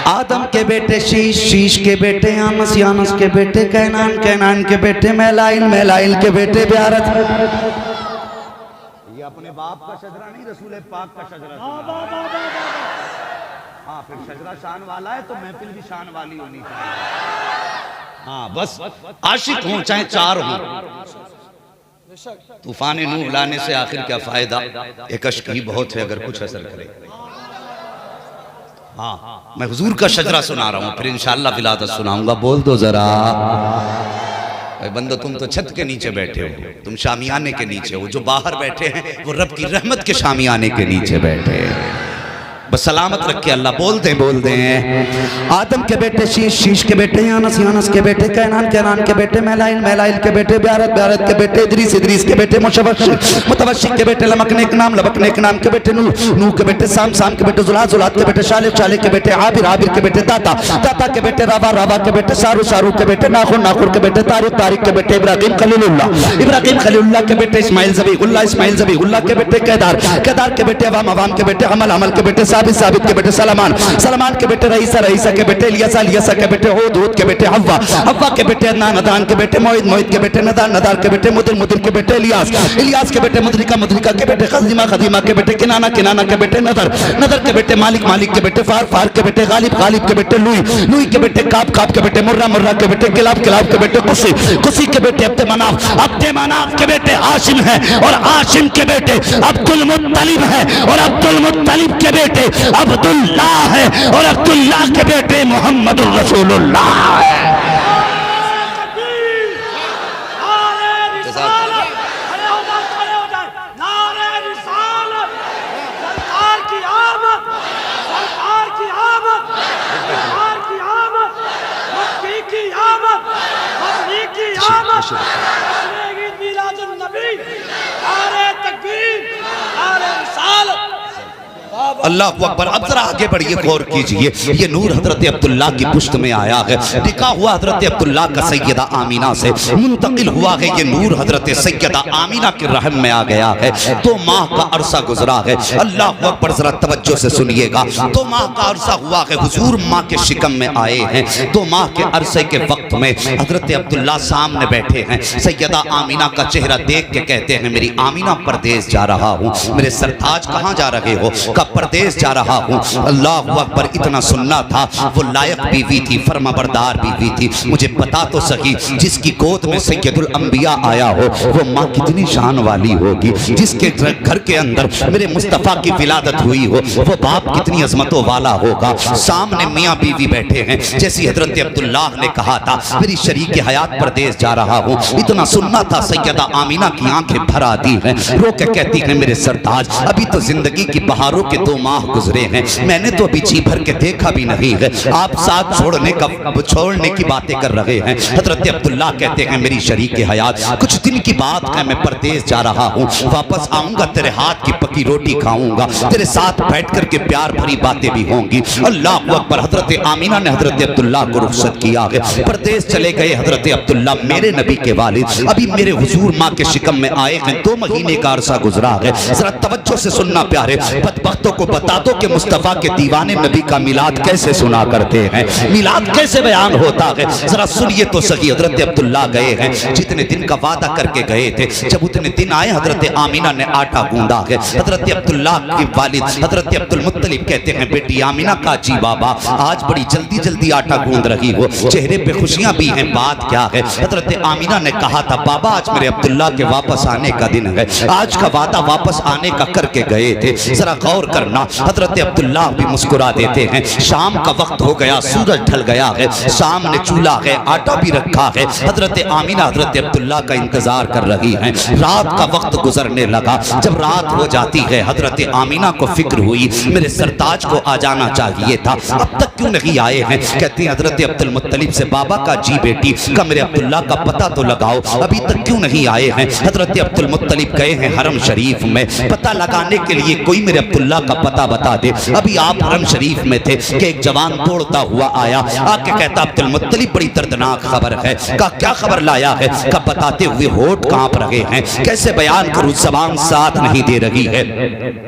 आदम के बेटे शीश, शीश के बेटे यानस, यानस के बेटे कैनान, कैनान के बेटे मैलाइल, मैलाइल के बेटे ब्यारत। ये अपने बाप का शजरा नहीं, रसूल पाक का शजरा। हाँ, फिर शजरा शान वाला है तो महफिल भी शान वाली होनी चाहिए। हाँ, बस आशिक हों चाहे चार हों। तूफान नूह लाने से आखिर क्या फायदा, एक अश्क ही बहुत है अगर कुछ असर करे। हाँ, मैं हुजूर का शजरा सुना रहा हूँ, फिर इंशाअल्लाह विलादत सुनाऊंगा। बोल दो जरा बंदो, तुम तो छत के नीचे बैठे हो, तुम शामियाने के नीचे हो। जो बाहर बैठे हैं वो रब की रहमत के शामियाने के नीचे बैठे हैं। बस सलामत रखे अल्लाह। बोल दें आदम के बेटे शीश, शीश के बेटे यानस, यानस के बेटे कैनान, कैनान के बेटे मैलाइल, मैलाइल के बेटे ब्यारत, ब्यारत के बेटे इदरीस, इदरीस के बेटे मुतवश्शिक, मुतवश्शिक के बेटे लमकने के नाम, लमकने के नाम के बेटे नूह, नूह के बेटे साम, साम के बेटे जुलात, जुलात के बेटे शालिक, शालिक के बेटे आबिर, आबिर के बेटे दाता, दाता के बेटे राबा, राबा के बेटे सारू, सारू के बेटे नाखुर, नाखुर के बेटे तारिक, तारिक के बेटे इब्राहिम खलीलुल्लाह, इब्राहिम खलीलुल्लाह के बेटे इस्माइल ज़बीहुल्लाह, इस्माइल ज़बीहुल्लाह के बेटे केदार, केदार के बेटे अवाम, अवाम के बेटे अमल, अमल के बेटे साबित, साबित के बेटे सलमान, सलमान के बेटे रईसा, रईसा के बेटे इलियासा, इलियासा के बेटे हूद, हूद के बेटे हव्वा, हव्वा के बेटे अदनान, अदनान के बेटे मोइद, मोइद के बेटे नदार, नदार के बेटे मुदिर, मुदिर के बेटे इलियास, इलियास के बेटे मुद्रिका, मुद्रिका के बेटे खदीमा, खदीमा के बेटे किनाना, किनाना के बेटे नदर, नदर के बेटे मालिक, मालिक के बेटे फार, फार के बेटे गालिब, गालिब के बेटे लुई, लुई के बेटे काब, काब के बेटे मुर्रा, मुर्रा के बेटे किलाब, किलाब के बेटे कुसी, कुसी के बेटे अब्दे मनाफ, अब्दे मनाफ के बेटे हाशिम है और हाशिम के बेटे अब्दुल मुत्तलिब है और अब्दुल मुत्तलिब के बेटे अब्दुल्लाह है और अब्दुल्लाह के बेटे मोहम्मद रसूलुल्लाह है। अल्लाह अकबर। अब जरा आगे बढ़िए, गौर कीजिए। ये नूर हजरत अब्दुल्लाह की पुश्त में आया है, निकाह हुआ हजरत अब्दुल्लाह का सैयदा आमीना से, मुंतकिल हुआ है ये नूर हजरत सैयदा आमीना के रहम में आ गया है। 2 माह का अरसा गुजरा है। अल्लाह अकबर, जरा तवज्जो से सुनिएगा। 2 माह का अरसा हुआ है, हुजूर माँ के शिकम में आए हैं। 2 माह के अरसे के वक्त में हजरत अब्दुल्लाह सामने बैठे हैं। सैयदा आमीना का चेहरा देख के कहते हैं, मेरी आमीना परदेश जा रहा हूँ। मेरे सरताज कहाँ जा रहे हो? का परदेश जा रहा हूँ। अल्लाह अकबर, इतना सुनना था। वो लायक बीवी थी, फरमाबरदार बीवी थी। मुझे बता तो सही, जिसकी गोद में सैयदुल अंबिया आया हो वो माँ कितनी शान वाली होगी। जिसके घर के अंदर मेरे मुस्तफ़ा की विलादत हुई हो वो बाप कितनी अजमतों वाला होगा। सामने मियाँ बीवी बैठे हैं। जैसी हजरत अब्दुल्लाह ने कहा था, मेरी शरीक हयात परदेश जा रहा हूँ, इतना सुनना था। सैयदा आमीना की आंखें भर आती हैं, रो के कहती हैं, मेरे सरताज, अभी तो जिंदगी की बहारों के 2 माह गुजरे हैं, मैंने तो अभी जी भर के देखा भी नहीं है। आप साथ छोड़ने की बातें कर रहे हैं। हजरत अब्दुल्लाह कहते हैं, मेरी शरीक हयात, कुछ दिन की बात है, मैं परदेश जा रहा हूँ, वापस आऊंगा, तेरे हाथ की पकी रोटी खाऊंगा, तेरे साथ बैठ कर के प्यार भरी बातें भी होंगी। अल्लाह अकबर। हजरत आमीना ने हजरत अब्दुल्लाह को रुखसत किया है, परदेश चले गए। हजरत अब्दुल्लाह मेरे नबी के वालिद अभी मेरे हुजूर माँ के शिकम में आए हैं। 2 महीने का अरसा गुजरा है। जरा तवज्जो से सुनना प्यारे, बदबख्तों को बता दो कि मुस्तफ़ा के दीवाने नबी का मिलाद कैसे सुना करते हैं, मिलाद कैसे बयान होता है। जरा सुनिए तो सही। हजरत अब्दुल्लाह गए हैं, जितने दिन का वादा करके गए थे, जब उतने दिन आए हजरत आमीना ने आटा गूंदा है। हजरत अब्दुल्लाह के वालिद हजरत अब्दुल मुत्तलिब कहते हैं, बेटी आमीना का जी बाबा, आज बड़ी जल्दी जल्दी आटा गूंद रही हो, चेहरे पे खुशियां भी हैं, बात क्या है? हजरत आमीना ने कहा था, बाबा आज मेरे अब्दुल्लाह के वापस आने का दिन है, आज का वादा वापस आने का करके गए थे। जरा गौर करना। हजरत अब्दुल्लाह भी मुस्कुरा देते हैं। शाम का वक्त हो गया, सूरज ढल गया है, सामने चूल्हा है, आटा भी रखा है। हजरत आमीना हजरत अब्दुल्लाह का इंतजार कर रही हैं। रात का वक्त गुजरने लगा। जब रात हो जाती है, हजरत आमीना को फिक्र हुई, मेरे सरताज को आ जाना चाहिए था, अब तक क्यों नहीं आए हैं? कहती हैं हजरत अब्दुल मुत्तलिब से, बाबा का जी बेटी का मेरे अब्दुल्लाह का पता तो लगाओ, अभी तक क्यों नहीं आए हैं? हजरत अब्दुल मुत्तलिब गए हैं हरम शरीफ में, पता लगाने के लिए कोई मेरे अब्दुल्लाह का पता बता दे। अभी आप हरम शरीफ में थे कि एक जवान दौड़ता हुआ आया, आके कहता अब्दुल मुत्तलिब बड़ी दर्दनाक खबर है। कहा क्या खबर लाया है? कहा बताते हुए होठ कांप रहे हैं, कैसे बयान करूं, ज़बान साथ नहीं दे रही है।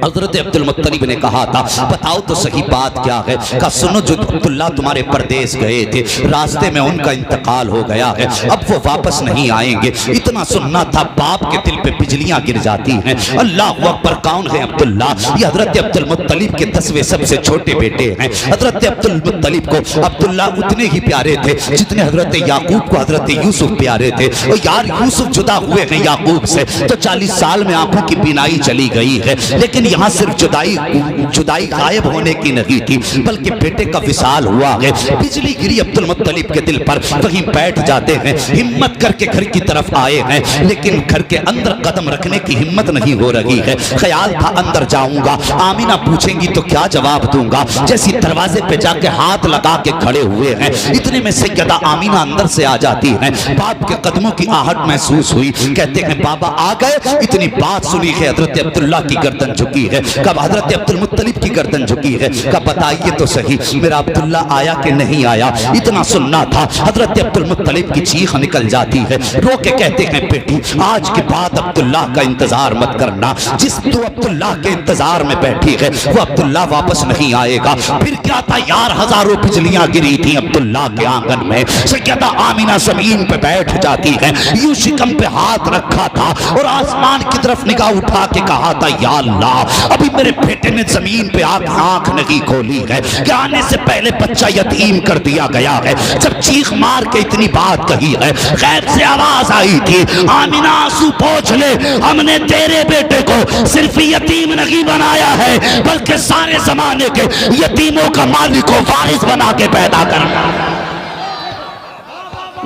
हजरत अब्दुल मुत्तलिब ने कहा था बताओ तो सही बात क्या है? कहा सुनो, जो अब्दुल्ला तुम्हारे परदेश गए थे, रास्ते में उनका इंतकाल हो गया है, अब वो वापस नहीं आएंगे। इतना सुनना था, बाप के दिल पे बिजलियां गिर जाती हैं। अल्लाह अकबर, कौन है अब्दुल्ला? ये हजरत अब्दुल मुत्तलिब के 10वें सबसे छोटे बेटे हैं। हजरत अब्दुल मुत्तलिब को अब्दुल्ला उतने ही प्यारे थे जितने हजरत याकूब को हजरत यूसुफ प्यारे थे। और यार यूसुफ जुदा हुए हैं याकूब से तो 40 साल में आंखों की बीनाई चली गई है, लेकिन यहाँ सिर्फ जुदाई गायब होने की नहीं थी, बल्कि बेटे का विसाल हुआ है। बिजली गिरी अब्दुल मुत्तलिब के दिल पर, वहीं बैठ जाते हैं। हिम्मत करके घर की तरफ आए हैं, लेकिन घर के अंदर कदम रखने की हिम्मत नहीं हो रही है। ख्याल था अंदर जाऊंगा, आमीना पूछेंगी तो क्या जवाब दूंगा। जैसी दरवाजे पे जाके हाथ लगा के खड़े हुए हैं, इतने में सैयदा आमीना अंदर से आ जाती हैं। बाप के कदमों की आहट महसूस हुई। कहते हैं बाबा आ गए। इतनी बात सुनी है, हजरत अब्दुल्ला की गर्दन झुकी है। कब हजरत अब्दुल मुत्तलिब की गर्दन झुकी है। कब बताइए तो सही, मेरा अब्दुल्ला आया कि नहीं आया? इतना सुनना था, हजरत अब्दुल मुत्तलिब की चीख निकल जाती है। रो के कहते हैं बेटी, आज के बाद अब्दुल्ला का इंतजार मत करना। जिस तू अब्दुल्ला के इंतजार में बैठी है, वो अब्दुल्ला वापस नहीं आएगा। फिर क्या था यार, हजारों बिजलियां गिरी थी अब्दुल्ला के आंगन में। सैयदा आमीना जमीन पे बैठ जाती है, यूं शिकम पे हाथ रखा था और आसमान की तरफ निगाह उठा के कहा था या अल्लाह, अभी मेरे बेटे ने जमीन पे आंख नहीं खोली है कि आने से पहले बच्चा यतीम कर दिया गया है। जब चीख मार के इतनी बात कही है, गैब से आवाज आई थी, आमीना आंसू पोंछ ले, हमने तेरे बेटे को सिर्फ यतीम नहीं बनाया है, बल्कि सारे जमाने के यतीमों का मालिक को वारिस बना के पैदा करना।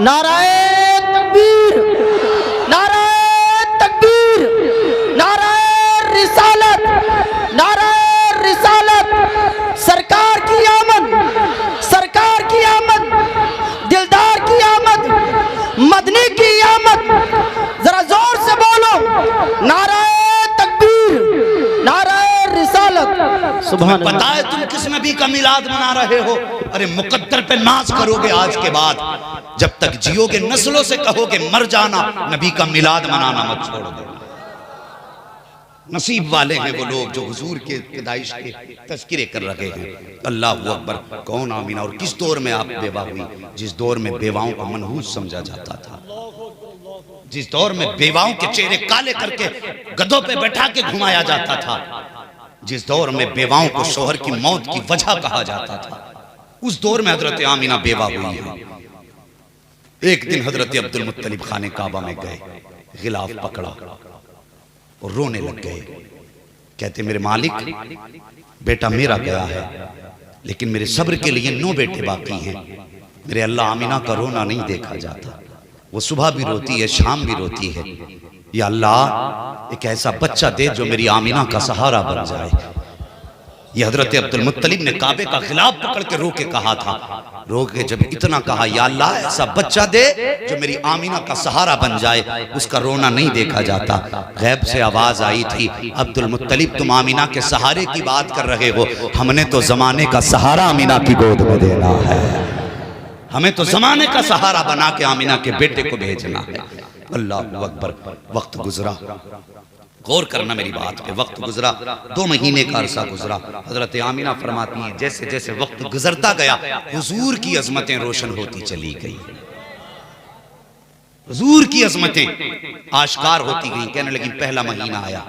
नाराए तकबीर, नाराए तकबीर, नाराए रिसालत, नाराए रिसालत। सरकार की आमद, सरकार की आमद, दिलदार की आमद, मदनी की आमद। जरा जोर से बोलो, नाराए तकबीर, नाराए रिसालत। सुभान अल्लाह। पता है तुम किस नबी का मिलाद मना रहे हो? अरे मुकद्दर पे नाज करोगे आज के बाद, जब तक जियोगे नस्लों से कहोगे मर जाना, नबी का मिलाद मनाना मत छोड़ दो। नसीब वाले हैं वो लोग जो हुजूर के पैदाइश के तज़किरे कर रहे हैं। अल्लाह अकबर, कौन आमीना। और किस दौर में आप बेवा हुई? जिस दौर में बेवाओं को मनहूस समझा जाता था, जिस दौर में बेवाओं के चेहरे काले करके गधों पे बैठा के घुमाया जाता था, जिस दौर में बेवाओं को शोहर की मौत की वजह कहा जाता था, उस दौर में हजरत आमीना बेवा हुई है। एक दिन हजरत अब्दुल मुत्तलिब खाने काबा में गए, गिलाफ पकड़ा और रोने लग गए। कहते मेरे मालिक, बेटा मेरा गया है, लेकिन मेरे सब्र के लिए 9 बेटे बाकी हैं। मेरे अल्लाह, आमीना का रोना नहीं देखा जाता। वो सुबह भी रोती है, शाम भी रोती है। या अल्लाह, एक ऐसा बच्चा दे जो मेरी आमीना का सहारा बन जाए। ये हजरत अब्दुल मुत्तलिब ने काबे का खिलाफ पकड़ के रो के कहा था। रो के जब इतना कहा, या अल्लाह, ऐसा बच्चा दे जो मेरी आमीना का सहारा बन जाए, उसका रोना नहीं देखा जाता। गैब से आवाज आई थी, अब्दुल मुत्तलिब तुम आमीना के सहारे की बात कर रहे हो, हमने तो जमाने का सहारा आमीना की गोद में देना है। हमें तो जमाने का सहारा बना के आमीना के बेटे को भेजना है। अल्लाह अकबर। वक्त गुजरा, गौर करना मेरी बात पे, वक्त गुजरा, 2 महीने का अरसा गुजरा। हजरत आमीना फरमाती हैं, जैसे जैसे वक्त गुजरता गया, हुजूर की अजमतें रोशन होती चली गई, हुजूर की अजमतें आश्कार होती गई। कहने लगी, पहला महीना आया,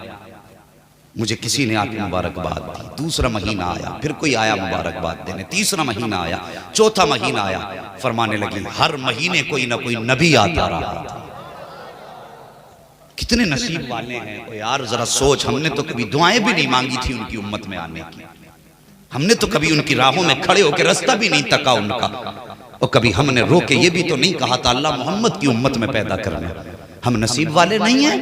मुझे किसी ने आके मुबारकबाद दी। दूसरा महीना आया, फिर कोई आया मुबारकबाद देने। तीसरा महीना आया, चौथा महीना आया। फरमाने लगी, हर महीने कोई ना कोई नबी आता रहा था। कितने नसीब वाले हैं ओ यार, जरा सोच। हमने तो कभी दुआएं भी नहीं मांगी थी उनकी उम्मत में आने की, हमने तो कभी उनकी राहों में खड़े होकर रास्ता भी नहीं तका उनका, और कभी हमने रो के ये भी तो नहीं कहा था अल्लाह मोहम्मद की उम्मत में पैदा करना। हम नसीब वाले नहीं हैं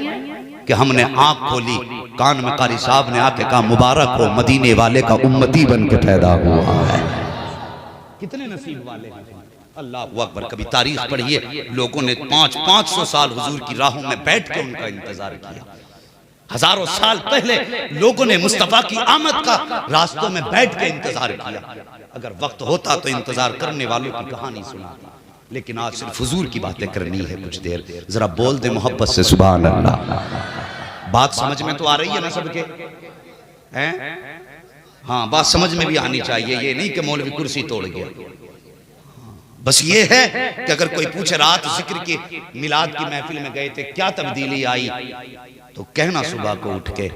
कि हमने आंख खोली, कान में कारी साहब ने आके कहा, मुबारक हो, मदीने वाले का उम्मती बन के पैदा हुआ है। कितने नसीब वाले हैं। अल्लाह अकबर। कभी तारीख पढ़िए, लोगों ने 500 साल हुजूर की राहों में बैठ के उनका इंतजार किया। हजारों साल पहले लोगों ने मुस्तफा की आमद का रास्तों में बैठ के इंतजार किया। अगर वक्त होता तो इंतजार करने वालों की कहानी सुनाता, लेकिन आज सिर्फ हुजूर की बातें करनी है कुछ देर। जरा बोल दे मोहब्बत से सुभान अल्लाह। बात समझ में तो आ रही है ना सबके? हैं? हाँ, बात समझ में भी आनी चाहिए। ये नहीं कि मौलवी कुर्सी तोड़ गया। बस ये है कि अगर कोई पूछे रात जिक्र की मिलाद की महफिल में गए थे, क्या तब्दीली आई, तो कहना सुबह को उठ के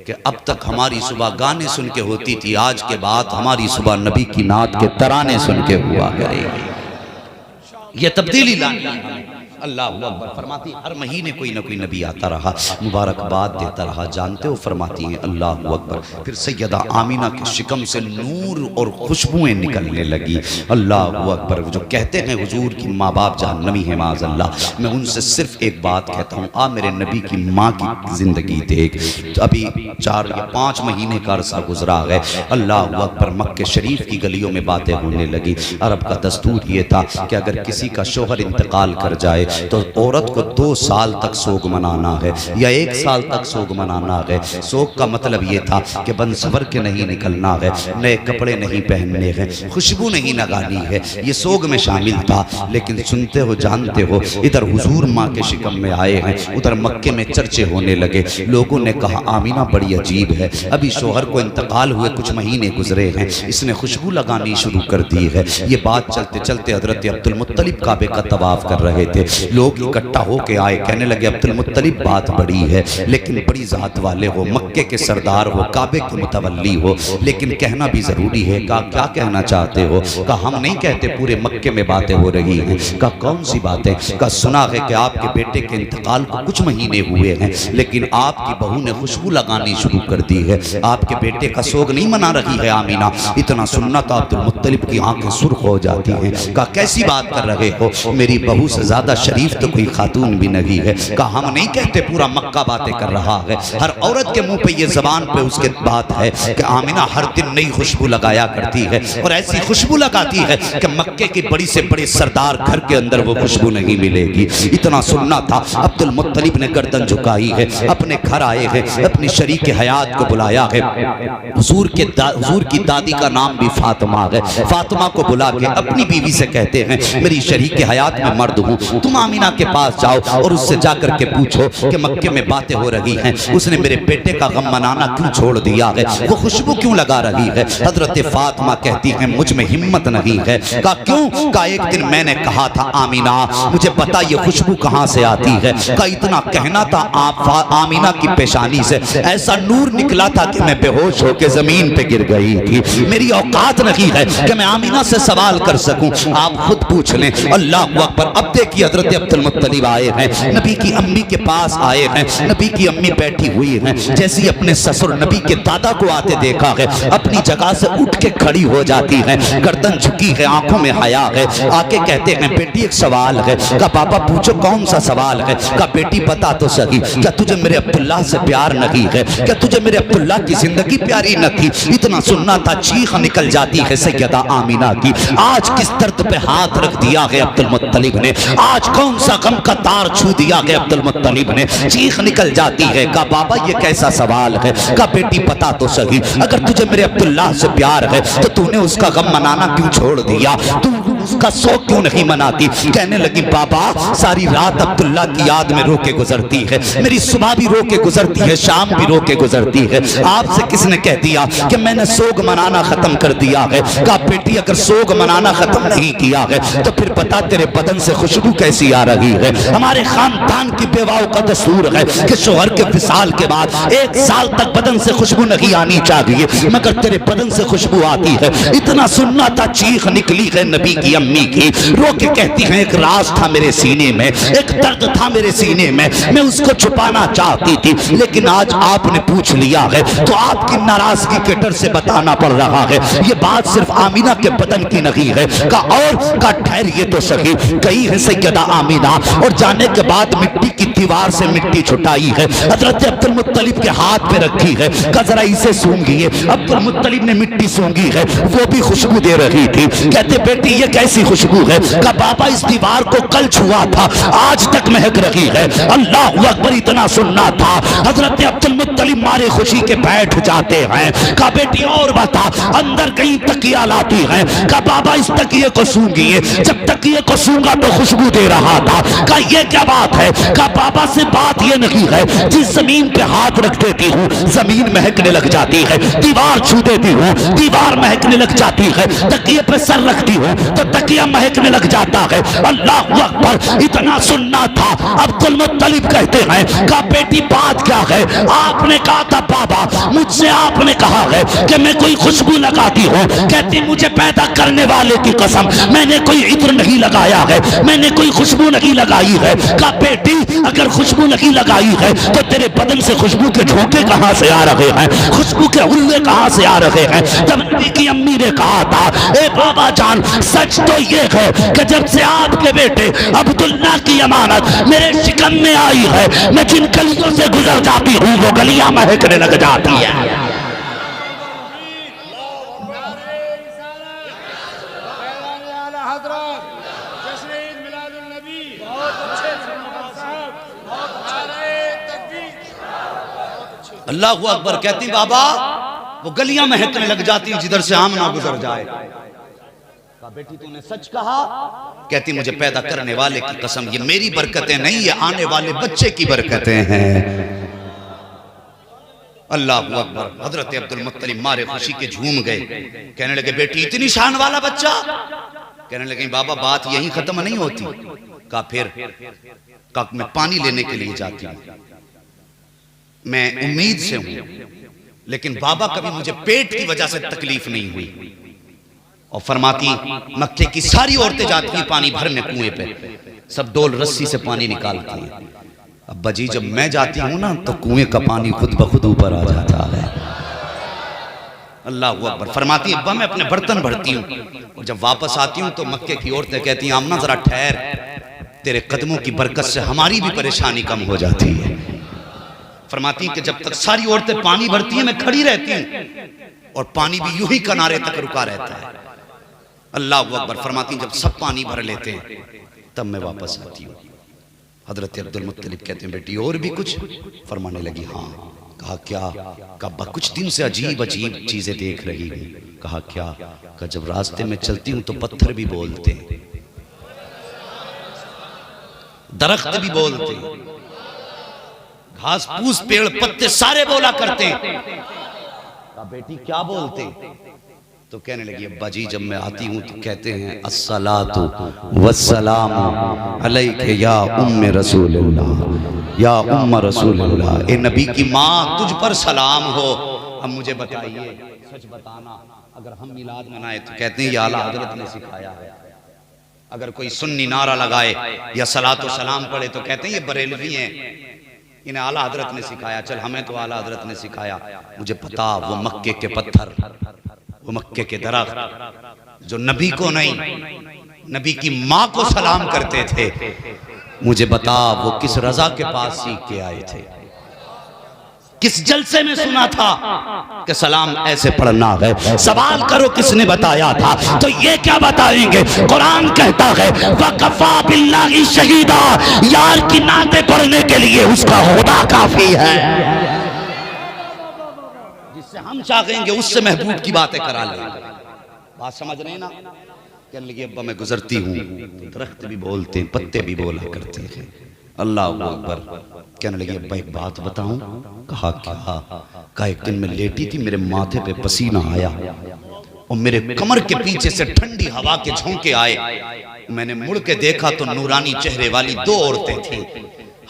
कि अब तक हमारी सुबह गाने सुन के होती थी, आज के बाद हमारी सुबह नबी की नात के तराने सुन के हुआ करेगी। ये तब्दीली लानी है। अल्लाह अकबर फरमाती हर महीने कोई ना कोई नबी आता रहा, मुबारकबाद देता रहा। जानते हो फरमाती हैं अल्लाह अकबर, फिर सैयदा आमीना के शिकम से नूर और खुशबुएं निकलने लगी। अल्लाह अकबर। जो कहते हैं हुजूर की माँ बाप जहन्नमी है माज़अल्लाह, मैं उनसे सिर्फ एक बात कहता हूँ, आ मेरे नबी की माँ की जिंदगी देख। तो अभी 4 या 5 महीने का अरसा गुजरा है। अल्लाह अकबर। मक्के शरीफ की गलियों में बातें होने लगी। अरब का दस्तूर ये था कि अगर किसी का शोहर इंतकाल कर जाए तो औरत को 2 साल तक सोग मनाना है या 1 साल तक सोग मनाना है। सोग का मतलब ये था कि बन सवर के नहीं निकलना है, नए कपड़े नहीं पहनने हैं, खुशबू नहीं लगानी है। ये सोग में शामिल था। लेकिन सुनते हो जानते हो, इधर हुजूर माँ के शिकम में आए हैं, उधर मक्के में चर्चे होने लगे। लोगों ने कहा आमीना बड़ी अजीब है, अभी शोहर को इंतकाल हुए कुछ महीने गुजरे हैं, इसने खुशबू लगानी शुरू कर दी है। ये बात चलते चलते हजरत अब्दुल मुत्तलिब काबे का तवाफ कर रहे थे। लोग इकट्ठा होके आए, कहने लगे अब्दुल मुत्तलिब बात बड़ी है, लेकिन बड़ी जात वाले हो, मक्के के सरदार हो, काबे के मुतवल्ली हो, लेकिन कहना भी जरूरी है। कहा क्या कहना चाहते हो? कहा हम नहीं कहते, पूरे मक्के में बातें हो रही हैं। कहा कौन सी बातें? कहा सुना है कि आपके बेटे के इंतकाल को कुछ महीने हुए हैं, लेकिन आपकी बहू ने खुशबू लगानी शुरू कर दी है, आपके बेटे का सोग नहीं मना रही है आमीना। इतना सुनना तो अब्दुल मुत्तलिब की आंखें सुर्ख हो जाती हैं। कहा कैसी बात कर रहे हो, मेरी बहू से ज्यादा शरीफ तो कोई खातून भी नहीं है। कहा हम नहीं कहते, पूरा मक्का बातें कर रहा है। हर औरत के मुंह पे ये जबान पे उसके बात है कि आमिना हर दिन नई खुशबू लगाया करती है, और ऐसी खुशबू लगाती है कि मक्के की बड़ी से बड़े सरदार घर के अंदर वो खुशबू नहीं मिलेगी। इतना सुनना था। अब्दुल मुत्तलिब ने गर्दन झुकाई है, अपने घर आए हैं, अपनी शरीक हयात को बुलाया है। हुजूर की दादी का नाम भी फातिमा है। फातिमा को बुला के अपनी बीवी से कहते हैं मेरी शरीक हयात में मर्द हूँ, तुम आमीना के पास जाओ और उससे जाकर के पूछो कि मक्के में बातें हो रही हैं, उसने मेरे बेटे का गम मनाना क्यों छोड़ दिया है, वो खुशबू क्यों लगा रही है। हजरत फातिमा कहती हैं मुझ में हिम्मत नहीं है। कहा क्यों? कहा एक दिन मैंने कहा था आमीना मुझे पता ये खुशबू कहाँ से आती है। कहा इतना कहना था आमीना की पेशानी से ऐसा नूर निकला था कि मैं बेहोश होकर जमीन पे गिर गई थी। मेरी औकात नहीं है कि मैं आमीना से सवाल कर सकूं, आप खुद पूछ लें। अल्लाह अकबर। अब देखिए हजरत अब्दुल मुत्तलिब आए हैं, नबी की अम्मी के पास आए हैं। नबी की अम्मी बैठी हुई हैं, जैसे ही अपने ससुर नबी के दादा को आते देखा है, अपनी जगह से उठ के खड़ी हो जाती है, गर्दन झुकी है, आंखों में हया है। आके कहते हैं बेटी एक सवाल है। कहा पापा पूछो कौन सा सवाल है। कहा बेटी बता तो सही, क्या तुझे मेरे अब्दुल्ला से प्यार नहीं है? क्या तुझे मेरे अब्दुल्ला की जिंदगी प्यारी न थी? इतना सुनना था, चीख निकल जाती है सैयदा आमीना की। आज किस दर्द पे हाथ रख दिया है अब्दुल मुत्तलिब ने, आज कौन सा गम का तार छू दिया है अब्दुल मुत्तलिब ने, चीख निकल जाती है। कहा बाबा ये कैसा सवाल है? कहा बेटी पता तो सही, अगर तुझे मेरे अब्दुल्ला से प्यार है तो तूने उसका गम मनाना क्यों छोड़ दिया, तू उसका शौक क्यों नहीं मनाती? कहने लगी बाबा सारी रात अब्दुल्ला की याद में रो के गुजरती है, मेरी सुबह भी रो के गुजरती है, शाम भी रो के गुजरती है। आपसे किसने कह दिया कि मैंने सोग मनाना खत्म कर दिया है? कहा बेटी अगर सोग मनाना खत्म नहीं किया है तो फिर बता तेरे बदन से खुशबू कैसी आ रही है? हमारे खानदान की बेवाओं का दस्तूर है कि शोहर के विसाल के बाद 1 साल तक बदन से खुशबू नहीं आनी चाहिए, मगर तेरे बदन से खुशबू आती है। इतना सुनना था, चीख निकली है नबी की अम्मी की, रो के कहती हैं एक राज था मेरे सीने में, एक दर्द था मेरे सीने में, मैं उसको छुपाना चाहती थी, लेकिन आज आपने पूछ लिया है तो आपकी नाराजगी के डर से बताना पड़ रहा है। ये बात सिर्फ आमीना के बदन की नहीं है। का और का ठहरिए तो सही, गई है सैयदा आमीना और जाने के बाद मिट्टी की दीवार से मिट्टी छुटाई है, हजरत अब्दुल मुत्तलिब के हाथ पे रखी है। का जरा इसे सूंघिए। अब्दुल मुत्तलिब ने मिट्टी सूंघी है, वो भी खुशबू दे रही थी। कहते बेटी ये कैसी खुशबू है। का बाबा इस दीवार को कल छुआ था, आज तक महक रही है। अल्लाह अकबर, इतना सुनना था। हजरत अब्दुल मुत्तलिब मारे खुशी के बैठ जाते हैं। का बेटी और बता, अंदर कहीं तकिया लाती है। का बाबा इस तकिए को सूंघिए, जब तकिए को सूंघा तो खुशबू दे रहा था। का ये क्या बात है। का बाबा से बात ये नहीं है, जिस जमीन पे हाथ रख देती हूँ जमीन महकने लग जाती है, दीवार छू देती हूँ दीवार महकने लग जाती है, तकिए पे सर रखती हूँ तो तकिया महकने लग जाता है। अल्लाह अकबर, इतना सुनना था। अब्दुल मुत्तलिब कहते हैं का बेटी बात क्या है। आपने कहा था बाबा मुझसे आपने कहा है कि मैं कोई खुशबू लगाती हूँ। कहती मुझे पैदा करने वाले की कसम मैंने कोई इत्र नहीं लगाया है, मैंने कोई खुशबू नहीं लगाई है। का बेटी अगर खुशबू नहीं लगाई है तो तेरे बदन से खुशबू के झोंके कहां से आ रहे हैं, खुशबू के हुल्ले कहां से आ रहे हैं। तब नबी की अम्मी ने कहा था ए बाबा जान, सच तो ये है कि जब से आपके बेटे अब्दुल्ला की अमानत मेरे शिकम में आई है, मैं जिन गलियों से गुजर जाती हूँ वो गलियां महकने लग जाती है। अल्लाह अकबर, कहती बाबा वो गलियां महकने लग जाती जिधर से आमना गुजर जाए। कहा बेटी तूने सच कहा। कहती मुझे पैदा करने वाले की कसम ये मेरी बरकतें नहीं, ये आने वाले बच्चे की बरकतें हैं। अल्लाह अकबर, हजरत अब्दुल मुत्तलिब मारे खुशी के झूम गए। कहने लगे बेटी इतनी शान वाला बच्चा। कहने लगे बाबा बात यही खत्म नहीं होती। कहा फिर। कहा मैं पानी लेने के लिए जाती हूँ, मैं उम्मीद से हूं, लेकिन बाबा कभी मुझे पेट की वजह से तकलीफ नहीं हुई। और फरमाती मक्के की सारी औरतें जाती हैं पानी भरने कुएं पे, सब डोल रस्सी से पानी निकालती हैं। अब्बा जी जब मैं जाती हूं ना तो कुएं का पानी खुद ब खुद ऊपर आ जाता है। अल्लाह अकबर, फरमाती अब्बा मैं अपने बर्तन भरती हूँ और जब वापस आती हूँ तो मक्के की औरतें कहती हैं आमना जरा ठहर, तेरे कदमों की बरकत से हमारी भी परेशानी कम हो जाती है। फरमाती कि जब तक सारी औरतें पानी भरती हैं मैं खड़ी रहती हूँ और पानी भी यूं ही किनारे तक रुका रहता है। अल्लाह अकबर, फरमाती जब सब पानी भर लेते हैं तब मैं वापस आती हूँ। हजरत अब्दुल मुत्तलिब कहते हैं बेटी और भी कुछ। फरमाने लगी हाँ। कहा क्या। कहा कुछ दिन से अजीब अजीब चीजें देख रही हूँ। कहा क्या। कहा जब रास्ते में चलती हूँ तो पत्थर भी बोलते हैं, दरख्त भी बोलते हैं, घास फूस पेड़ पत्ते सारे बोला करते हैं। कहा बेटी क्या बोलते हैं। तो कहने लगी अब्बा जी जब मैं आती हूँ तो कहते हैं अस्सलातु वस्सलामु अलैके या उम्मे रसूलुल्लाह या उम्म रसूलुल्लाह, ए नबी की माँ तुझ पर सलाम हो। अब मुझे बताइए सच बताना, अगर हम मिलाद मनाए तो कहते हैं ये आला हजरत ने सिखाया है, अगर कोई सुन्नी नारा लगाए या सलातो सलाम पढ़े तो कहते हैं ये बरेलवी हैं, इन्हें आला हजरत ने सिखाया। चल हमें तो आला हजरत ने सिखाया। मुझे पता वो मक्के के पत्थर, वो मक्के के दरख्त जो नबी को नहीं नबी की माँ को सलाम करते थे, मुझे बता वो किस रजा के पास सीख के आए थे, किस जलसे में सुना था कि सलाम ऐसे पढ़ना है। सवाल करो किसने बताया था, तो ये क्या बताएंगे। कुरान कहता है वकफा बिल्लाहि शहीदा, यार की नाते पढ़ने के लिए उसका होना काफी है। जिससे हम चाहेंगे उससे महबूब की बातें करा लेंगे। बात समझ रहे हैं ना। कहने लगी अब्बा मैं गुजरती हूँ दरख्त भी बोलते हैं पत्ते भी बोला करते हैं। अल्लाह अकबर। कहने लगी अब्बा एक बात बताऊं। कहा क्या। कहा एक दिन मैं लेटी थी, मेरे माथे पे पसीना आया और मेरे कमर के पीछे से ठंडी हवा के झोंके आए। मैंने मुड़ के देखा तो नूरानी चेहरे वाली दो औरतें थी,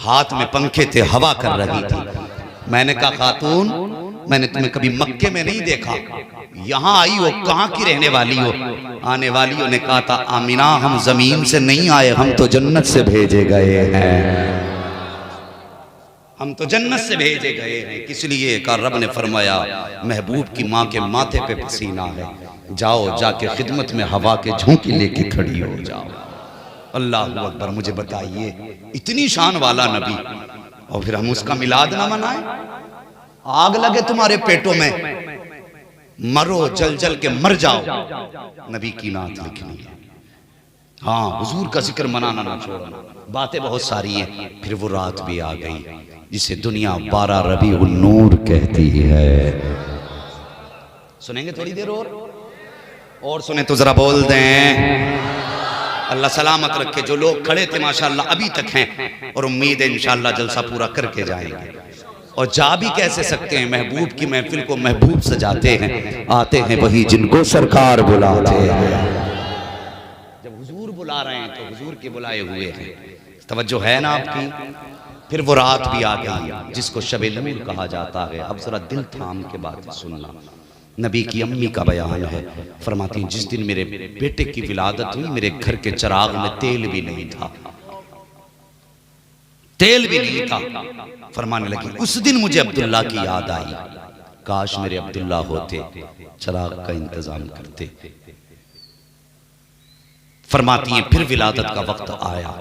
हाथ में पंखे थे, हवा कर रही थी। मैंने कहा खातून मैंने तुम्हें कभी मक्के में नहीं देखा, यहाँ आई हो, कहाँ की रहने वाली हो। आने वालियों ने कहा था आमिना हम जमीन से नहीं आए, हम तो जन्नत से भेजे गए हैं, हम तो जन्नत से भेजे गए हैं। इसलिए का रब ने फरमाया महबूब की माँ के माथे पे पसीना है, जाओ जाके खिदमत में हवा के झोंके लेके खड़ी हो जाओ। अल्लाह अकबर। मुझे बताइए इतनी शान वाला नबी और फिर हम उसका मिलाद ना मनाएं। आग लगे तुम्हारे पेटों में, मरो जल जल के मर जाओ, नबी की नात लिखनी है। हाँ, हुजूर का जिक्र मनाना ना छोड़ना। बातें बहुत सारी हैं। फिर वो रात भी आ गई जिसे दुनिया 12 रबीउन नूर कहती है। सुनेंगे थोड़ी देर और सुने तो जरा बोल दें अल्लाह सलामत रखे। जो लोग खड़े थे माशाअल्लाह अभी तक हैं और उम्मीद है इंशाअल्लाह जलसा पूरा करके जाएंगे। और जा भी कैसे सकते हैं, महबूब की महफिल को महबूब सजाते हैं, आते हैं वही जिनको सरकार बुलाते हैं। जब हुजूर बुला रहे हैं तो हुजूर के बुलाए हुए हैं। तवज्जो है ना आपकी। फिर वो रात भी आ गई जिसको शबे नूर कहा जाता है। अब जरा दिल थाम के बात सुनना। नबी की अम्मी का बयान है, फरमाती हैं जिस दिन मेरे बेटे की विलादत हुई मेरे घर के चिराग में तेल भी नहीं था, तेल भी नहीं था। फरमाने लगी उस दिन मुझे अब्दुल्ला की याद आई, काश मेरे अब्दुल्ला होते, चिराग का इंतजाम करते। फरमाती हैं फिर विलादत का वक्त आया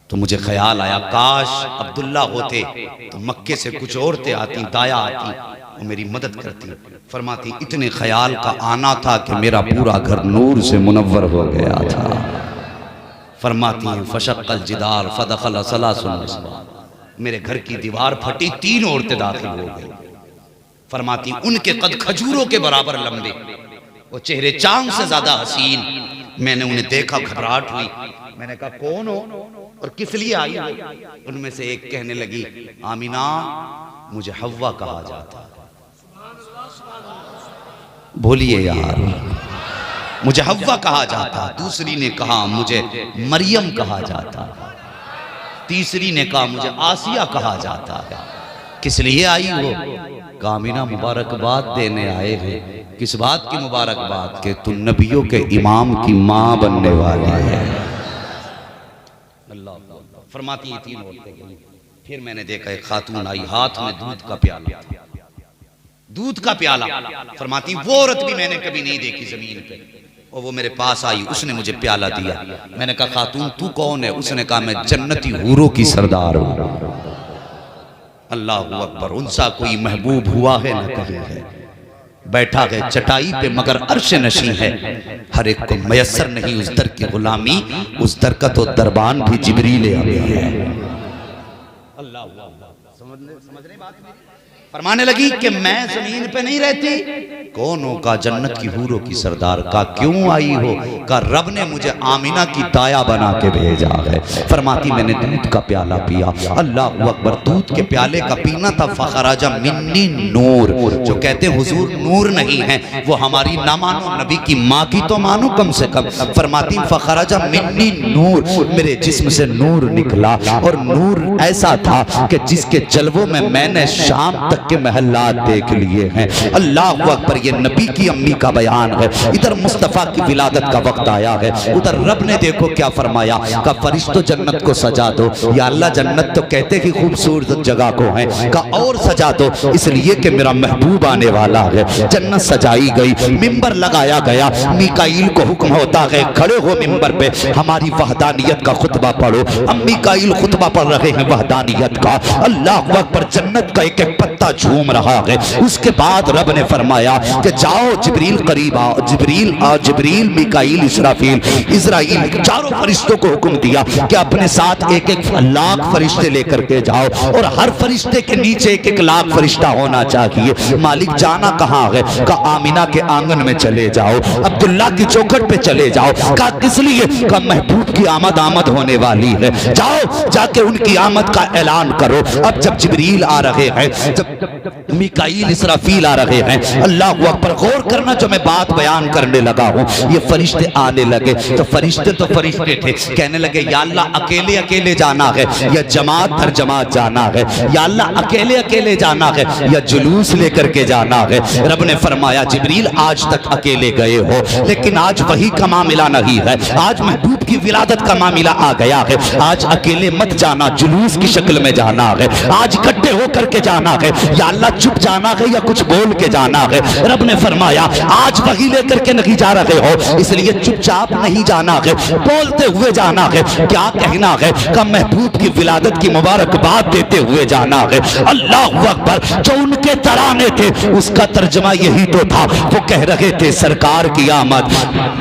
तो मुझे ख्याल आया काश अब्दुल्ला होते तो मक्के से कुछ औरतें आती, दाया आती और मेरी मदद करती। फरमाती इतने ख्याल का आना था कि मेरा पूरा घर नूर से मुनव्वर हो गया था। फरमाती हैं फशक्कल जिदार फदखल सलासुन निस्वा, मेरे घर की दीवार फटी, 3 औरतें दाखिल हो गई। फरमाती उनके कद खजूरों के बराबर लंबे, वो चेहरे चांद से ज्यादा हसीन। मैंने उन्हें देखा, घबराहट हुई। मैंने कहा कौन हो और किस लिए आई हो? उनमें से एक कहने लगी आमीना मुझे हव्वा कहा जाता। बोलिए यार, मुझे हव्वा कहा जाता। दूसरी ने कहा मुझे मरियम कहा जाता। तीसरी ने कहा मुझे आसिया कहा जाता है। किस लिए आई हो? कामिना मुबारकबाद देने आए हैं। किस बात की मुबारकबाद? के तू नबियों के इमाम की मां बनने वाली है। अल्लाह फरमाती है 3 औरतें गई। फिर मैंने देखा एक खातून आई, हाथ में दूध का प्याला, दूध का प्याला। फरमाती वो औरत भी मैंने कभी नहीं देखी जमीन पे। और वो मेरे पास आई, उसने मुझे प्याला दिया। मैंने कहा खातून तू कौन है? उसने कहा मैं जन्नती हूरों की सरदार हूं। अल्लाह अकबर। उनसा कोई महबूब हुआ है न कहीं है, बैठा है चटाई पे मगर अर्श नशी है। हर एक को मयसर नहीं उस दर की गुलामी, उस दर का तो दरबान भी जिब्रील अमीन है। अल्लाह समझ रहे बात मेरी? फरमाने लगी कि मैं जमीन पे नहीं रहती। कौन हो? का जन्नत की हूरों की सरदार। का क्यों आई हो? का रब ने मुझे आमीना की दाया बना के भेजा है। फरमाती मैंने दूध का प्याला पिया। अल्लाह अकबर। दूध के प्याले का पीना था। फखराजा मिन्नी नूर। जो कहते हैं हुजूर नूर नहीं है वो हमारी ना मानो, नबी की माँ की तो मानो कम से कम। फरमाती फखराजा मिन्नी नूर, मेरे जिस्म से नूर निकला। और नूर ऐसा था कि जिसके जलवों में मैंने शाम तक के महल्लात देख लिए हैं। अल्लाह अकबर। ये नबी की अम्मी का बयान है। इधर मुस्तफ़ा की विलादत का वक्त आया है, उधर रब ने देखो क्या फरमाया का फरिश्तों जन्नत को सजा दो। या अल्लाह जन्नत तो कहते ही खूबसूरत जगह को है, का और सजा दो इसलिए कि मेरा महबूब आने वाला है। जन्नत सजाई गई, मिंबर लगाया गया। मीकाईल को हुक्म होता है खड़े हो मिंबर पे, हमारी वहदानियत का खुतबा पढ़ो। अब मीकाईल खुतबा पढ़ रहे हैं वहदानियत का। अल्लाह अकबर। जन्नत का एक एक पत्ता झूम रहा है। उसके बाद रब ने फरमाया कि जाओ जिब्रील करीब आओ। जिब्रील मीकाईल इसराफील इजराइल चारों फरिश्तों को हुक्म दिया कि अपने साथ एक एक लाख फरिश्ते लेकर के जाओ और हर फरिश्ते के नीचे एक एक लाख फरिश्ता होना चाहिए। मालिक जाना कहाँ है? का आमीना के आंगन में चले जाओ, अब्दुल्ला की चौखट पे चले जाओ। का किस लिए? का महबूब की आमद होने वाली है। जाओ जाके उनकी आमद का ऐलान करो। अब जब जिब्रील आ रहे हैं, जब मीकाईल इसराफील आ रहे हैं, अल्लाह अकबर। गौर करना जो मैं बात बयान करने लगा हूँ। ये फरिश्ते आने लगे तो फरिश्ते थे, कहने लगे या अल्लाह अकेले अकेले जाना है या जमात दर जमात जाना है? या अल्लाह अकेले अकेले जाना है या जुलूस लेकर के जाना है? रब ने फरमाया जिब्रील आज तक अकेले गए हो, लेकिन आज वही का मामला नहीं है। आज महबूब की विलादत का मामला आ गया है। आज अकेले मत जाना, जुलूस की शक्ल में जाना है। आज इकट्ठे होकर के जाना है। या अल्लाह चुप जाना है या कुछ बोल के जाना है? रब ने फरमाया आज वही लेकर के नहीं जा रहे हो, इसलिए चुपचाप नहीं जाना है, बोलते हुए जाना है। क्या कहना है? का महबूब की विलादत की मुबारकबाद देते हुए जाना है। अल्लाह अकबर। जो उनके तराने थे उसका तर्जमा यही तो था। वो कह रहे थे सरकार की आमद,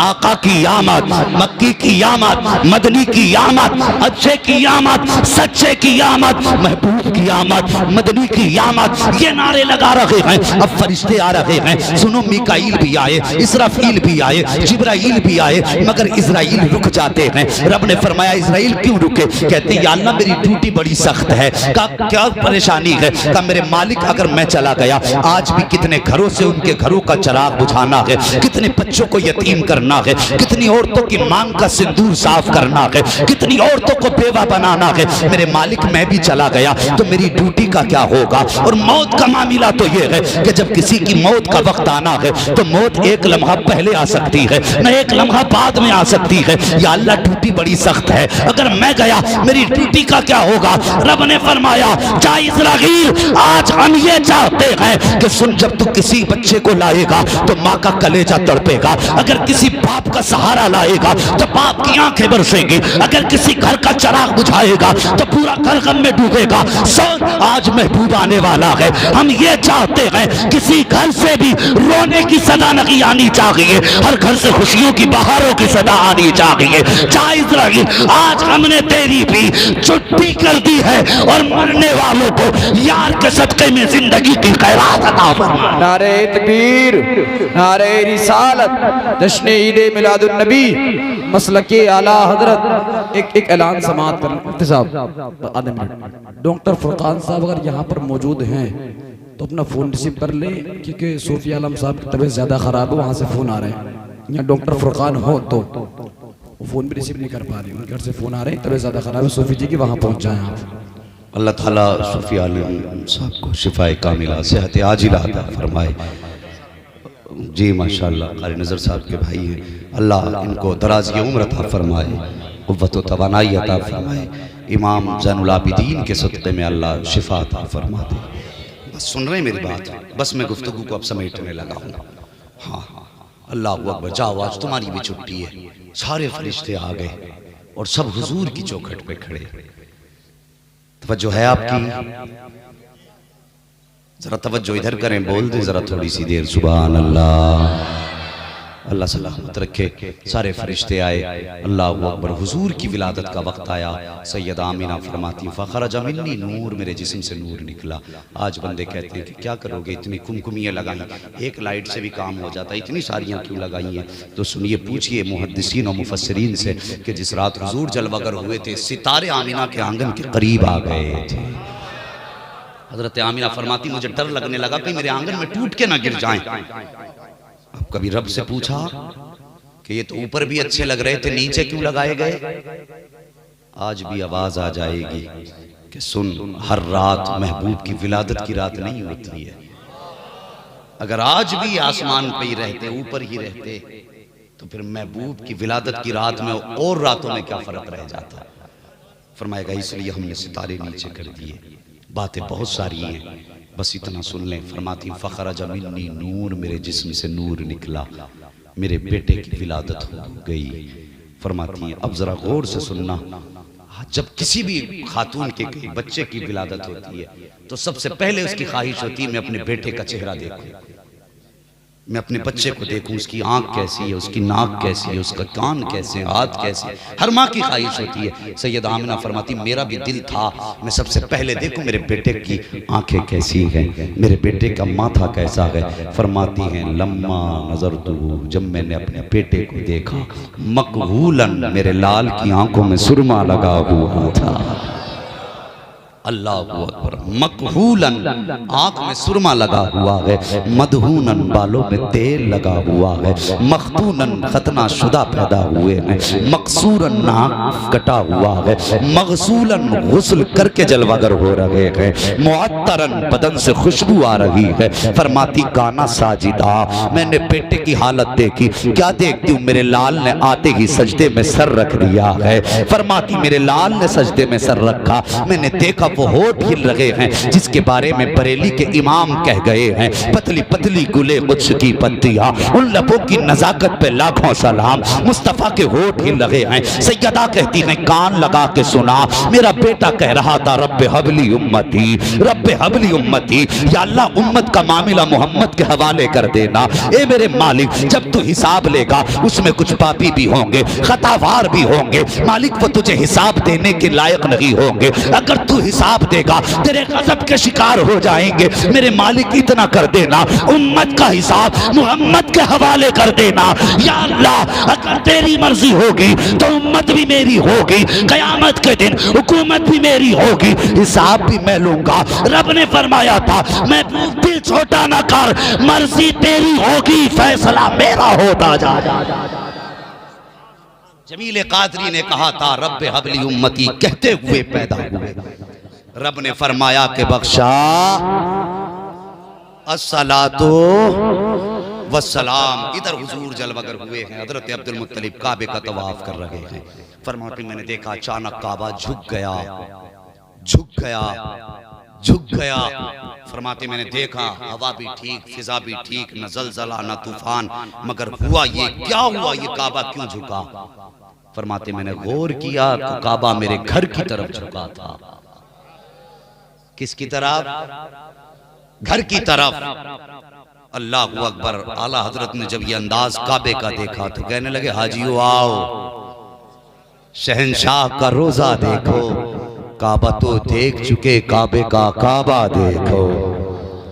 आका की आमद, मक्की की आमद, मदनी की आमद, अच्छे की आमद, सच्चे की आमद, महबूब की आमद, मदनी की आमद, ये नारे लगा रहे हैं। अब फरिश्ते आ रहे हैं, सुनो मिकाईल भी आए, इसराफील भी आए, जिब्राईल भी आए, मगर इजराइल रुक जाते हैं। रब ने फरमाया इजराइल क्यों रुके? कहते या अल्लाह मेरी ड्यूटी बड़ी सख्त है। का क्या परेशानी है? का मेरे मालिक अगर मैं चला गया, आज भी कितने घरों से उनके घरों का चिराग बुझाना है, कितने बच्चों को यतीम करना है, कितनी औरतों की मांग का सिंदूर साफ करना है, कितनी औरतों को बेवा बनाना है। मेरे मालिक मैं भी चला गया तो मेरी ड्यूटी का क्या होगा? और मौत का मामला तो यह है कि जब किसी की मौत का वक्त आना है तो मौत एक लम्हा पहले आ सकती है, न एक लम्हा बाद में आ सकती है। या अल्लाह ड्यूटी बड़ी सख्त है, अगर मैं गया मेरी ड्यूटी का क्या होगा? रब ने फरमाया जा इस्राईल, आज हम ये चाहते हैं कि सुन, जब तू किसी बच्चे को लाएगा तो माँ का कलेजा तड़पेगा, अगर किसी बाप का सहारा लाएगा तो बाप की आंखें बरसेंगी, अगर किसी घर का चिराग बुझाएगा तो पूरा घर गम में डूबेगा। सुन, आज महबूब आने वाला है, हम ये चाहते हैं किसी घर से भी रोने की सदा नहीं आनी चाहिए, हर घर से खुशियों की बहारों की सदा आनी चाहिए। जा इस्राईल, आज हमने तेरी भी छुट्टी कर दी है और मरने वालों को यार के सदके में जिंदगी की खैरात अता फरमा। नारे तकबीर, नारे रिसालत, जश्न ईद मिलादुन नबी, मसलके आला हजरत। एक ऐलान समाअत कर साहब, आधे मिनट। डॉक्टर फुरकान साहब अगर यहाँ पर मौजूद हैं तो अपना फ़ोन रिसीव कर ले, क्योंकि सूफी आलम साहब की तबीयत ज़्यादा ख़राब है, वहाँ से फ़ोन आ रहे हैं। यहाँ डॉक्टर फुरकान हो तो वो फ़ोन भी रिसीव नहीं कर पा रहे, उनके घर से फ़ोन आ रहे हैं, तबीयत ज़्यादा ख़राब है, सूफी जी की वहाँ पहुँच जाएँ आप। अल्लाह ताला सूफी आलिम साहब को शिफाए कामिला सेहत आजिला अता फरमाए। जी माशाअल्लाह कारी नज़र साहब के भाई हैं, अल्लाह इनको दराज़ी उम्र अता फरमाए, क़ुव्वत व तवानाई अता फरमाए। इमाम ज़ैनुल आबिदीन के सदक़े में अल्लाह शिफा अता फरमा दे। बस सुन रहे मेरी बात, बस मैं गुफ्तगू को अब समेटने लगा हूँ। हाँ, अल्लाह अकबर। जाओ, आज तुम्हारी भी छुट्टी है, सारे फरिश्ते आ गए और सब हुजूर की चौखट पे खड़े। तवज्जो है आपकी? जरा तवज्जो इधर करें, बोल दें जरा थोड़ी सी देर। सुभान अल्लाह, अल्लाह सलामत रखे। सारे फरिश्ते आए, अल्लाह अकबर। हुजूर की विलादत का वक्त आया। सैयदा आमिना फरमाती फ़खरज मिन्नी नूर, मेरे जिस्म से नूर निकला। आज बंदे कहते हैं कि क्या करोगे, इतनी कुमकुमियाँ लगाई, एक लाइट से भी काम हो जाता, इतनी सारियाँ क्यों लगाई हैं? तो सुनिए, पूछिए मुहद्दिसीन और मुफस्सिरीन से कि जिस रात हुजूर जलवागर हुए थे, सितारे आमिना के आंगन के करीब आ गए थे। हजरत आमिना फरमाती मुझे डर लगने लगा कहीं मेरे आंगन में टूट के ना गिर जाएं। अब कभी रब से पूछा कि ये तो ऊपर भी अच्छे लग रहे थे, नीचे क्यों लगाए गए? आज भी आवाज आ जाएगी कि सुन, हर रात महबूब की विलादत की रात नहीं होती है। अगर आज भी आसमान पे ही रहते, ऊपर ही रहते, तो फिर महबूब की विलादत की रात में और रातों में क्या फर्क रह जाता? फरमाएगा इसलिए हमने सितारे नीचे कर दिए। बातें बहुत सारी हैं, बस इतना सुन लें। फरमाती फ़खरज मिन्नी नूर, मेरे जिस्म से नूर निकला, मेरे बेटे की विलादत हो गई। फरमाती अब जरा गौर से सुनना, जब किसी भी खातून के बच्चे की विलादत होती है तो सबसे पहले उसकी ख्वाहिश होती है मैं अपने बेटे का चेहरा देखूं, मैं अपने बच्चे को देखूं, उसकी आंख कैसी है, उसकी नाक कैसी है, उसका कान कैसे, हाथ कैसे, हर माँ की ख्वाहिश होती है। सैयदा आमिना फरमाती मेरा भी दिल था मैं सबसे पहले देखूं मेरे बेटे की आंखें कैसी हैं, मेरे बेटे का माथा कैसा है। फरमाती हैं लम्मा नजर तू, जब मैंने अपने बेटे को देखा, मकहूलन, मेरे लाल की आंखों में सुरमा लगा हुआ था। अल्लाह अकबर। मकहूलन, आंख में सुरमा लगा हुआ है, मदहूनन, बालों में तेल लगा हुआ है, मखतूनन, खतना शुदा पैदा हुए हैं, मकसूरन, नाक कटा हुआ है, मगसूलन, गुस्ल करके जलवागर हो रहे हैं, मुअत्तरन, बदन से खुशबू आ रही है। फरमाती काना साजिदा, मैंने बेटे की हालत देखी, क्या देखती हूँ, मेरे लाल ने आते ही सजदे में सर रख दिया है। फरमाती मेरे लाल ने सजदे में सर रखा, मैंने देखा वो होठ हिल रहे हैं जिसके बारे में बरेली के इमाम कह गए हैं, पतली पतली गुले कुछ की पत्तियां, उन लबों की नजाकत पे लाखों सलाम। मुस्तफा के होठ हिल रहे हैं। सैयदा कहती हैं कान लगा के सुना, मेरा बेटा कह रहा था रब्बे हबली उम्मती, रब्बे हबली उम्मती, या अल्लाह उम्मत का मामला मोहम्मद के हवाले कर देना। ए मेरे मालिक, जब तू हिसाब लेगा उसमें कुछ पापी भी होंगे, खतावार भी होंगे, मालिक वो तुझे हिसाब देने के लायक नहीं होंगे। अगर तू हिसाब देगा तेरे गज़ब के शिकार हो जाएंगे। मेरे मालिक इतना कर देना, उम्मत का हिसाब मोहम्मद के हवाले कर देना। या अल्लाह, अगर तेरी मर्जी होगी तो उम्मत भी मेरी होगी, कयामत के दिन हुकूमत भी मेरी होगी, हिसाब भी मैं लूंगा। रब ने फरमाया था मैं दिल छोटा ना कर, मर्जी तेरी होगी, फैसला मेरा होता जा। जमील कादरी ने कहा था रब्बे हबली उम्मती कहते हुए पैदा हुए। रब ने फरमाया कि बख्शा अस्सलातो वस्सलाम। इधर हुजूर जलवगर हुए हैं, हजरत अब्दुल मुत्तलिब काबे का तवाफ कर रहे हैं। फरमाते मैंने देखा अचानक काबा झुक गया, झुक गया, झुक गया। फरमाते मैंने देखा हवा भी ठीक, फिजा भी ठीक, न जलजला न तूफान, मगर हुआ ये क्या हुआ, ये काबा क्यों झुका? फरमाते मैंने गौर किया तो काबा मेरे घर की तरफ झुका था। किसकी तरफ? घर की तरफ। अल्लाह अकबर। आला हजरत ने जब ये अंदाज काबे का देखा तो कहने लगे हाजियो आओ, शहंशाह का रोजा देखो, काबा तो देख चुके, काबे का काबा देखो।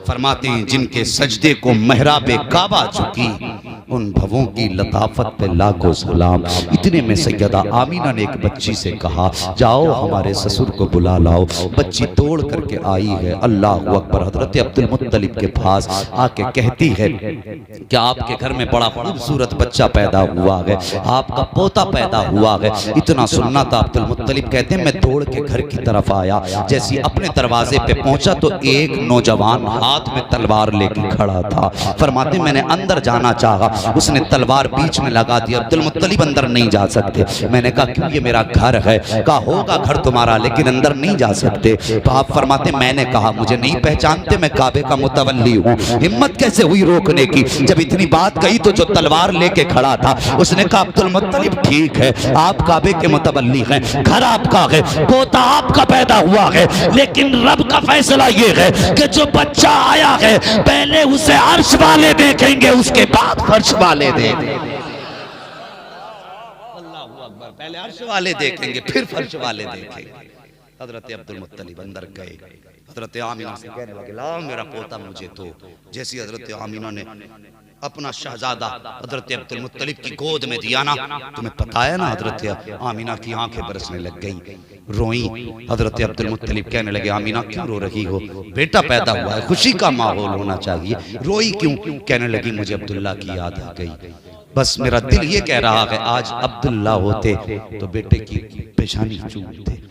फरमाते हैं जिनके सजदे को महराबे काबा चुकी, उन भवों की लताफत पे लाखों सलाम। इतने में सैयदा आमीना ने एक बच्ची से कहा जाओ हमारे ससुर को बुला लाओ। बच्ची तोड़ करके आई है। अल्लाह अकबर। हजरत अब्दुल मुत्तलिब के पास आके कहती है कि आपके घर में बड़ा खूबसूरत बच्चा पैदा हुआ है, आपका पोता पैदा हुआ है। इतना सुनना था। अब्दुल मुत्तलिब कहते हैं मैं दौड़ के घर की तरफ आया, जैसे अपने दरवाजे पे पहुंचा तो एक नौजवान हाथ में तलवार लेके खड़ा था। फरमाते मैंने अंदर जाना चाहा, उसने तलवार बीच में लगा दी। अब्दुल मुत्तलिब अंदर नहीं जा सकते। मैंने कहा क्यों, ये मेरा घर है। कहा होगा घर तुम्हारा लेकिन अंदर नहीं जा सकते। तो आप फरमाते मैंने कहा मुझे नहीं पहचानते, मैं काबे का मुतवल्ली हूँ। हिम्मत कैसे हुई रोकने की? जब इतनी बात कही तो जो तलवार लेके खड़ा था उसने कहा अब्दुल मुत्तलिब ठीक है, आप काबे के मुतवल्ली हैं, घर आपका है, पोता आपका पैदा हुआ है, लेकिन रब का फैसला ये है कि जो बच्चा आया है पहले उसे अर्श वाले देखेंगे, उसके बाद फर्श वाले देखेंगे। अल्लाहू अकबर। पहले अर्श वाले देखेंगे फिर फर्श वाले देखेंगे। हजरत अब्दुल मुत्तलिब अंदर गए। हजरत आमीना से कहने लगे लाओ मेरा पोता मुझे दो। जैसी हजरत आमीना ने अपना शहजादा हजरत अब्दुल मुत्तलिब की गोद में दिया ना, तुम्हें पता है ना हजरत आमीना की आंखें बरसने लग गई, रोई। हजरत अब्दुल मुत्तलिब कहने लगे आमीना क्यों रो रही हो? बेटा पैदा हुआ है, खुशी का माहौल होना चाहिए, रोई क्यों? कहने लगी मुझे अब्दुल्ला की याद आ गई, बस मेरा दिल ये कह रहा है आज अब्दुल्ला होते तो बेटे की पेशानी चूमते।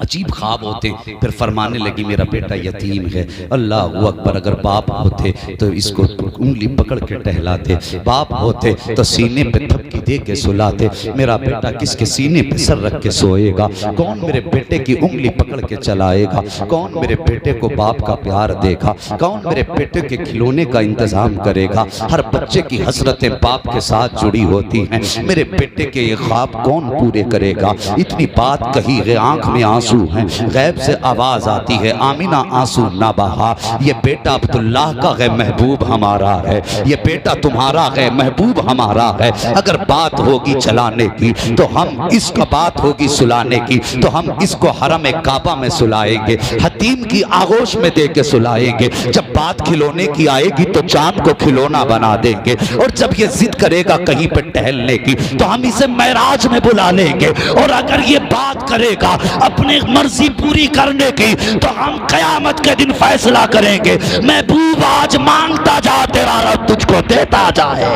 अजीब ख्वाब होते। फिर फरमाने लगी मेरा बेटा यतीम है। अल्लाह अकबर। अगर बाप होते तो इसको उंगली पकड़ के टहलाते, बाप होते तो सीने पे थपकी दे के सुलाते। मेरा बेटा किसके सीने पे सर रख के सोएगा? कौन मेरे बेटे की उंगली पकड़ के चलाएगा? कौन मेरे बेटे को बाप का प्यार देगा? कौन मेरे बेटे के खिलौने का इंतजाम करेगा? हर बच्चे की हसरतें बाप के साथ जुड़ी होती हैं। मेरे बेटे के ये ख्वाब कौन पूरे करेगा? इतनी बात कही है, आंख में आंसू हैं। गैब से आवाज आती है आमीना आंसू ना बहा, ये बेटा अब्दुल्लाह का है, महबूब हमारा है। ये बेटा तुम्हारा है, महबूब हमारा है। अगर बात होगी चलाने की तो हम इसका, बात होगी सुलाने की तो हम इसको हरम काबा में सुलाएंगे, हतीम की आगोश में दे के सुलाएंगे। जब बात खिलौने की आएगी तो चांद को खिलौना बना देंगे, और जब ये जिद करेगा कहीं पे टहलने की तो हम इसे महराज में बुला लेंगे। और अगर ये बात करेगा अपने मर्जी पूरी करने की तो हम कयामत के दिन फैसला करेंगे। महबूब आज मांगता जा, तेरा रब तुझको देता जाए।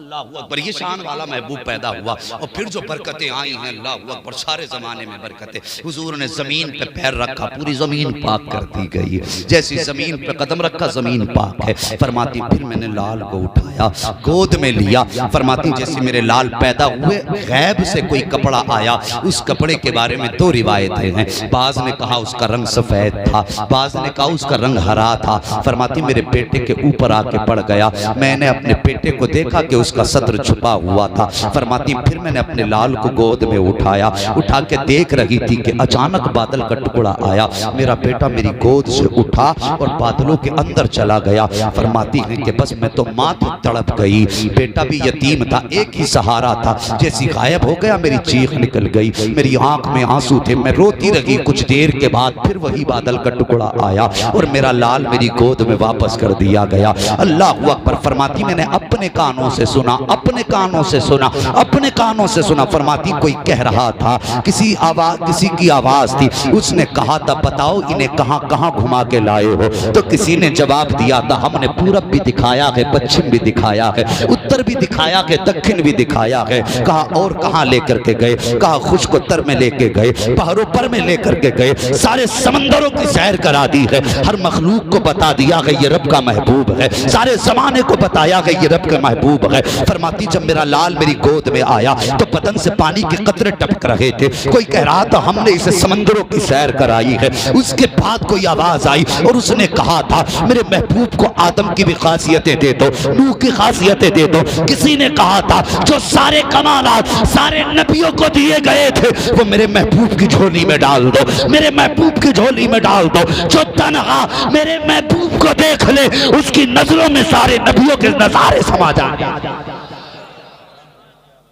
अल्लाह अकबर, ये शान वाला महबूब पैदा हुआ और फिर जो बरकतें आई हैं, अल्लाह अकबर, सारे ज़माने में बरकतें। हुजूर ने ज़मीन पे पैर रखा, पूरी ज़मीन पाक कर दी गई। जैसी ज़मीन पे कदम रखा, ज़मीन पाक है। फरमाती फिर मैंने लाल को उठाया, गोद में लिया। फरमाती जैसे मेरे लाल पैदा हुए, गैब से कोई कपड़ा आया। उस कपड़े के बारे में दो रिवायतें हैं। बाज ने कहा उसका रंग सफ़ेद था, बाज ने कहा उसका रंग हरा था। फरमाती मेरे बेटे के ऊपर आके पड़ गया। मैंने अपने बेटे को देखा कि उसका सत्र छुपा हुआ था। फरमाती फिर मैंने अपने लाल को गोद में उठाया, उठा के देख रही थी कि अचानक बादल का टुकड़ा आया। मेरा बेटा मेरी गोद से उठा और बादलों के अंदर चला गया। फरमाती है कि बस मैं तो माँ तो तड़प गई। बेटा भी यतीम था, एक ही सहारा था। जैसी गायब हो गया मेरी चीख निकल गई, मेरी आंख में आंसू थे, मैं रोती रही। कुछ देर के बाद फिर वही बादल का टुकड़ा आया और मेरा लाल मेरी गोद में वापस कर दिया गया। अल्लाह अकबर। फरमाती मैंने अपने कानों से सुना, अपने कानों से सुना, अपने कानों से सुना। फरमाती कोई कह रहा था, किसी की आवाज थी। उसने कहा था बताओ इन्हें कहां कहां घुमा के लाए हो? तो किसी ने जवाब दिया था हमने पूरब भी दिखाया है, पश्चिम भी दिखाया है, उत्तर भी दिखाया है, दक्षिण भी दिखाया है। कहा और कहां लेकर के गए? कहा खुशकोत्तर में लेके गए, पहाड़ों पर में लेकर के गए, सारे समंदरों की सैर करा दी है, हर मखलूक को बता दिया है ये रब का महबूब है, सारे जमाने को बताया है ये रब का महबूब है। फरमाती जब मेरा लाल मेरी गोद में आया तो बदन से पानी के कतरे टपक रहे थे। कोई कह रहा था हमने इसे समंदरों की सैर कराई है। उसके बाद कोई आवाज आई और उसने कहा था मेरे महबूब को आदम की भी खासियतें दे दो, नूह की खासियतें दे दो। किसी ने कहा था जो सारे कमालात सारे नबियों को दिए गए थे वो मेरे महबूब की झोली में डाल दो, मेरे महबूब की झोली में डाल दो। जो तन्हा मेरे महबूब को देख ले उसकी नजरों में सारे नबियों के नजारे समा जाए।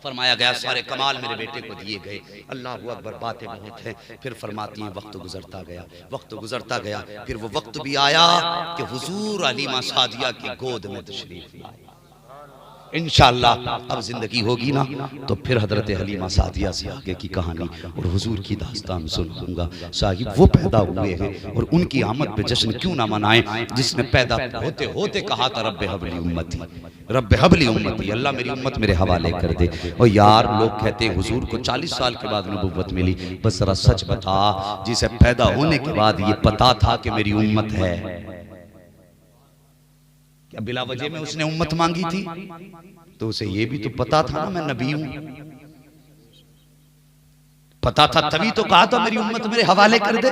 फरमाया गया सारे कमाल मेरे बेटे को दिए गए। अल्लाह अकबर, बातें बहुत हैं। फिर फरमाती हैं वक्त गुजरता गया, वक्त गुजरता गया। फिर वो वक्त भी आया कि हुजूर हलीमा सादिया की गोद में तशरीफ लाए। इंशाअल्लाह अब जिंदगी होगी ना तो फिर हजरत हलीमा सादिया से आगे की कहानी और हुजूर की दास्तान सुनाऊंगा। साहिब वो पैदा हुए हैं और उनकी आमद पे जश्न क्यों ना मनाएं जिसने पैदा होते होते कहा था रब्बे हबली उम्मती, रब्बे हबली उम्मती, अल्लाह मेरी उम्मत मेरे हवाले कर दे। और यार लोग कहते हैं हुजूर को 40 साल के बाद नबुव्वत मिली। बस जरा सच बता, जिसे पैदा होने के बाद ये पता था कि मेरी उम्मत है, क्या बिला वजह में उसने उम्मत मांगी थी? तो उसे ये भी तो पता था ना मैं नबी हूं, पता था तभी तो कहा था मेरी उम्मत मेरे हवाले कर दे।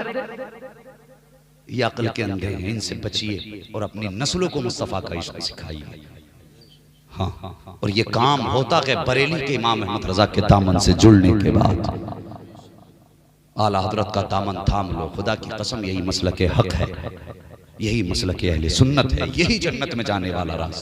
ये अक्ल के अंधे हैं, इनसे बचिए और अपनी नस्लों को मुस्तफा का इश्क सिखाइए। हाँ, और ये काम होता है बरेली के इमाम अहमद रजा के दामन से जुड़ने के बाद। आला हजरत का दामन थाम लो, खुदा की कसम यही मसलक हक है, यही मसलक अहले सुन्नत है, यही जन्नत में जाने वाला रास्ता।